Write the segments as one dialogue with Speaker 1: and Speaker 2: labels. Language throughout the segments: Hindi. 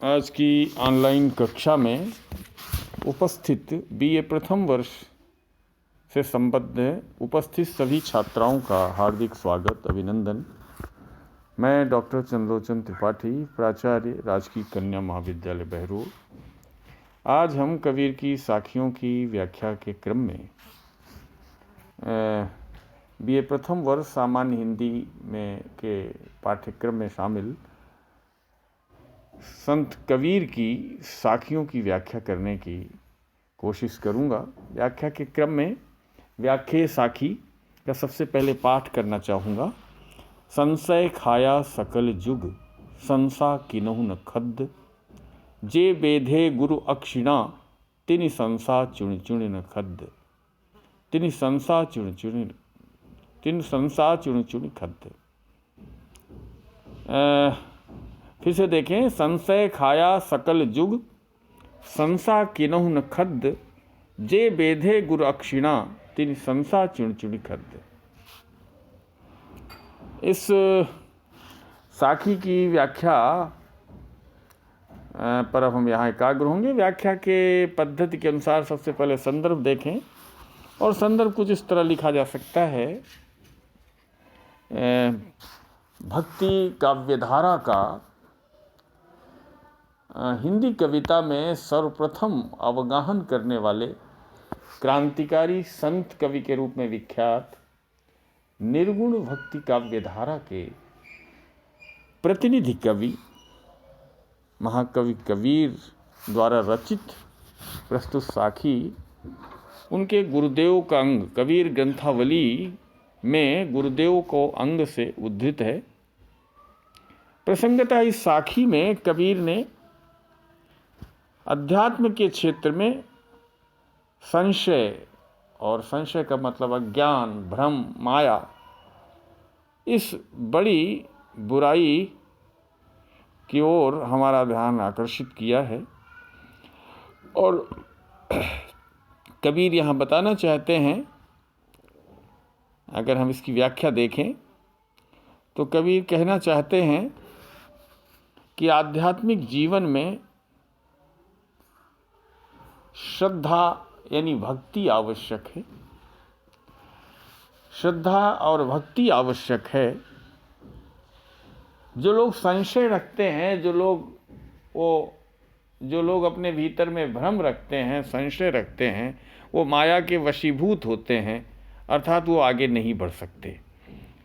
Speaker 1: आज की ऑनलाइन कक्षा में उपस्थित बीए प्रथम वर्ष से संबद्ध उपस्थित सभी छात्राओं का हार्दिक स्वागत, अभिनंदन। मैं डॉक्टर चंद्रलोचन त्रिपाठी, प्राचार्य राजकीय कन्या महाविद्यालय बहरोड। आज हम कबीर की साखियों की व्याख्या के क्रम में बीए प्रथम वर्ष सामान्य हिंदी में के पाठ्यक्रम में शामिल संत कबीर की साखियों की व्याख्या करने की कोशिश करूंगा। व्याख्या के क्रम में व्याख्या साखी का सबसे पहले पाठ करना चाहूँगा। संशय खाया सकल जुग, संसा किन्हु न खद्द। जे बेधे गुरु अक्षिणा, तिनि संसा चुन चुन न खद्द। तिनि संसा चुन चुन खद्द। फिर से देखें। संशय खाया सकल जुग, संसा किन्हु न खद्द। जे बेधे गुरु अक्षिणा, तिनि संसा चुन चुन खद्द। इस साखी की व्याख्या पर अब हम यहाँ एकाग्र होंगे। व्याख्या के पद्धति के अनुसार सबसे पहले संदर्भ देखें, और संदर्भ कुछ इस तरह लिखा जा सकता है। भक्ति काव्यधारा का हिंदी कविता में सर्वप्रथम अवगाहन करने वाले क्रांतिकारी संत कवि के रूप में विख्यात निर्गुण भक्ति काव्यधारा के प्रतिनिधि कवि महाकवि कबीर द्वारा रचित प्रस्तुत साखी उनके गुरुदेव का अंग कबीर ग्रंथावली में गुरुदेव को अंग से उद्धृत है। प्रसंगतः इस साखी में कबीर ने अध्यात्म के क्षेत्र में संशय, और संशय का मतलब अज्ञान, भ्रम, माया, इस बड़ी बुराई की ओर हमारा ध्यान आकर्षित किया है। और कबीर यहाँ बताना चाहते हैं, अगर हम इसकी व्याख्या देखें तो कबीर कहना चाहते हैं कि आध्यात्मिक जीवन में श्रद्धा यानी भक्ति आवश्यक है। श्रद्धा और भक्ति आवश्यक है। जो लोग संशय रखते हैं, जो लोग अपने भीतर में भ्रम रखते हैं, संशय रखते हैं, वो माया के वशीभूत होते हैं, अर्थात वो आगे नहीं बढ़ सकते,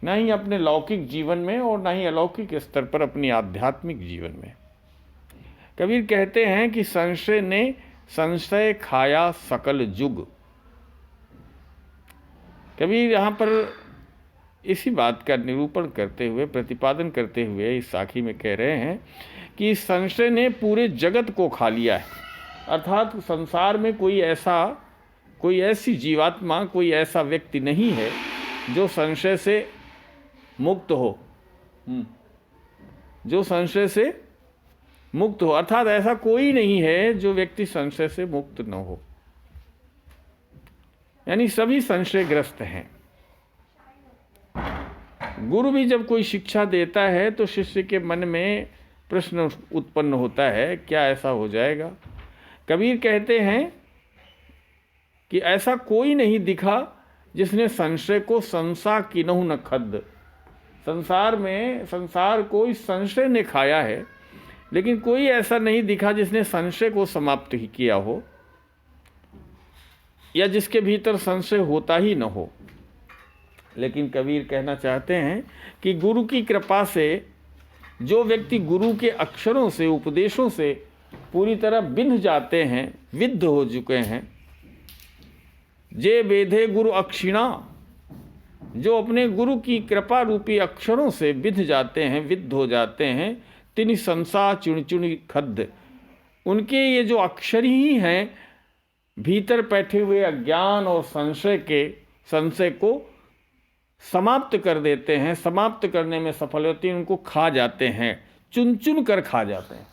Speaker 1: ना ही अपने लौकिक जीवन में और ना ही अलौकिक स्तर पर अपनी आध्यात्मिक जीवन में। कबीर कहते हैं कि संशय ने संशय खाया सकल जुग। कबीर यहाँ पर इसी बात का निरूपण करते हुए, प्रतिपादन करते हुए इस साखी में कह रहे हैं कि संशय ने पूरे जगत को खा लिया है। अर्थात संसार में कोई ऐसी जीवात्मा, कोई ऐसा व्यक्ति नहीं है जो संशय से मुक्त हो, जो संशय से मुक्त हो। अर्थात ऐसा कोई नहीं है जो व्यक्ति संशय से मुक्त न हो, यानी सभी संशयग्रस्त हैं। गुरु भी जब कोई शिक्षा देता है तो शिष्य के मन में प्रश्न उत्पन्न होता है, क्या ऐसा हो जाएगा? कबीर कहते हैं कि ऐसा कोई नहीं दिखा जिसने संशय को संसा किन्हु न खद्द। संसार को इस संशय ने खाया है, लेकिन कोई ऐसा नहीं दिखा जिसने संशय को समाप्त ही किया हो, या जिसके भीतर संशय होता ही न हो। लेकिन कबीर कहना चाहते हैं कि गुरु की कृपा से जो व्यक्ति गुरु के अक्षरों से, उपदेशों से पूरी तरह बिंध जाते हैं, विद्ध हो चुके हैं, जे बेधे गुरु अक्षिणा, जो अपने गुरु की कृपा रूपी अक्षरों से बिंध जाते हैं, विद्ध हो जाते हैं, तिनि संसा चुन चुन खद्द। उनके ये जो अक्षर ही हैं, भीतर बैठे हुए अज्ञान और संशय को समाप्त कर देते हैं, समाप्त करने में सफल होते हैं, उनको खा जाते हैं, चुन चुन कर खा जाते हैं।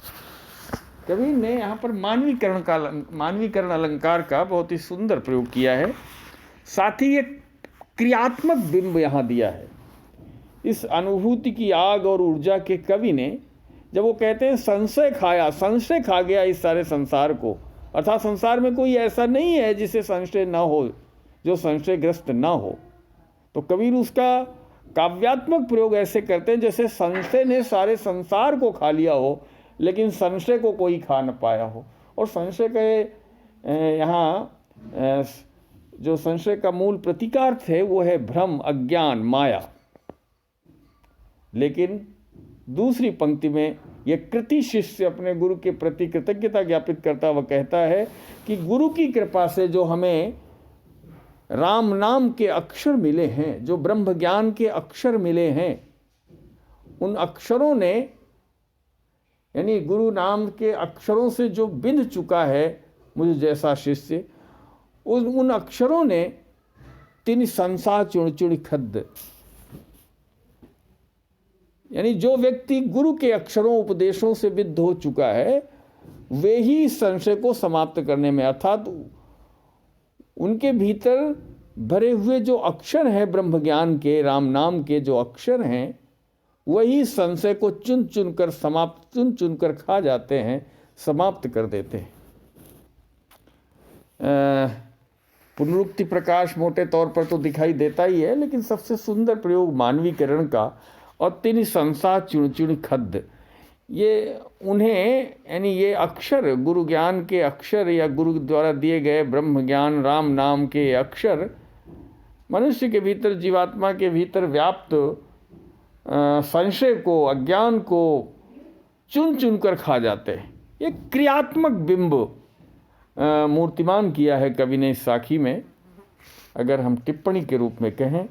Speaker 1: कबीर ने यहाँ पर मानवीकरण अलंकार का बहुत ही सुंदर प्रयोग किया है। साथ ही एक क्रियात्मक बिंब यहाँ दिया है। इस अनुभूति की आग और ऊर्जा के कवि ने जब वो कहते हैं संशय खाया, संशय खा गया इस सारे संसार को, अर्थात संसार में कोई ऐसा नहीं है जिसे संशय ना हो, जो संशयग्रस्त ना हो। तो कबीर उसका काव्यात्मक प्रयोग ऐसे करते हैं जैसे संशय ने सारे संसार को खा लिया हो, लेकिन संशय को कोई खा न पाया हो। और संशय के यहाँ जो संशय का मूल प्रतीकार्थ है वो है भ्रम, अज्ञान, माया। लेकिन दूसरी पंक्ति में यह कृति शिष्य अपने गुरु के प्रति कृतज्ञता ज्ञापित करता हुआ कहता है कि गुरु की कृपा से जो हमें राम नाम के अक्षर मिले हैं, जो ब्रह्म ज्ञान के अक्षर मिले हैं, उन अक्षरों ने, यानी गुरु नाम के अक्षरों से जो बिंध चुका है मुझे जैसा शिष्य, उन अक्षरों ने तिन संसार चुण चुण खद्द, यानी जो व्यक्ति गुरु के अक्षरों उपदेशों से विद्ध हो चुका है वे ही संशय को समाप्त करने में, अर्थात उनके भीतर भरे हुए जो अक्षर हैं ब्रह्म ज्ञान के, राम नाम के जो अक्षर हैं, वही संशय को चुन चुन कर खा जाते हैं, समाप्त कर देते हैं। पुनरुक्ति प्रकाश मोटे तौर पर तो दिखाई देता ही है, लेकिन सबसे सुंदर प्रयोग मानवीकरण का और तिन संसार चुन चुन खद्द, ये उन्हें, यानी ये अक्षर गुरु ज्ञान के अक्षर या गुरु द्वारा दिए गए ब्रह्म ज्ञान राम नाम के अक्षर मनुष्य के भीतर, जीवात्मा के भीतर व्याप्त संशय को, अज्ञान को चुन चुन कर खा जाते हैं। एक क्रियात्मक बिंब मूर्तिमान किया है कवि ने इस साखी में। अगर हम टिप्पणी के रूप में कहें,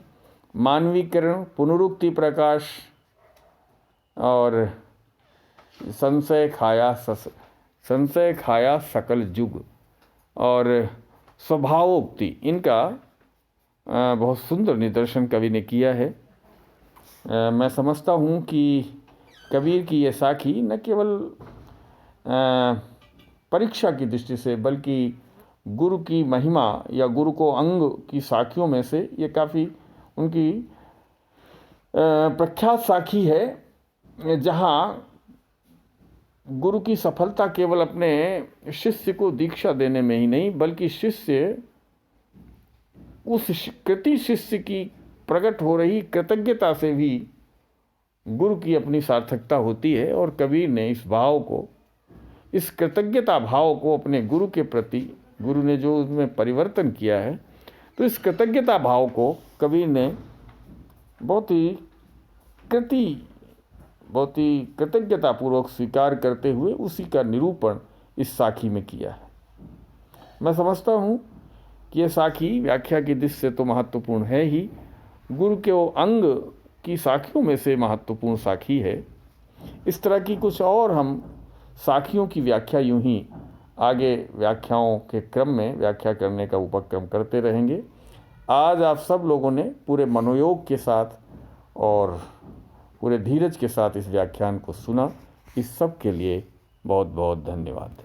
Speaker 1: मानवीकरण, पुनरुक्ति प्रकाश और संशय खाया सकल जुग और स्वभावोक्ति, इनका बहुत सुंदर निदर्शन कवि ने किया है। मैं समझता हूँ कि कबीर की ये साखी न केवल परीक्षा की दृष्टि से, बल्कि गुरु की महिमा या गुरु को अंग की साखियों में से ये काफ़ी उनकी प्रख्यात साखी है, जहाँ गुरु की सफलता केवल अपने शिष्य को दीक्षा देने में ही नहीं, बल्कि शिष्य उस कृति शिष्य की प्रकट हो रही कृतज्ञता से भी गुरु की अपनी सार्थकता होती है। और कबीर ने इस भाव को, इस कृतज्ञता भाव को अपने गुरु के प्रति, गुरु ने जो उसमें परिवर्तन किया है, तो इस कृतज्ञता भाव को कबीर ने बहुत ही कृतज्ञतापूर्वक स्वीकार करते हुए उसी का निरूपण इस साखी में किया है। मैं समझता हूँ कि यह साखी व्याख्या की दृष्टि से तो महत्वपूर्ण है ही, गुरु के वो अंग की साखियों में से महत्वपूर्ण साखी है। इस तरह की कुछ और हम साखियों की व्याख्या यूं ही आगे व्याख्याओं के क्रम में व्याख्या करने का उपक्रम करते रहेंगे। आज आप सब लोगों ने पूरे मनोयोग के साथ और पूरे धीरज के साथ इस व्याख्यान को सुना। इस सब के लिए बहुत बहुत धन्यवाद।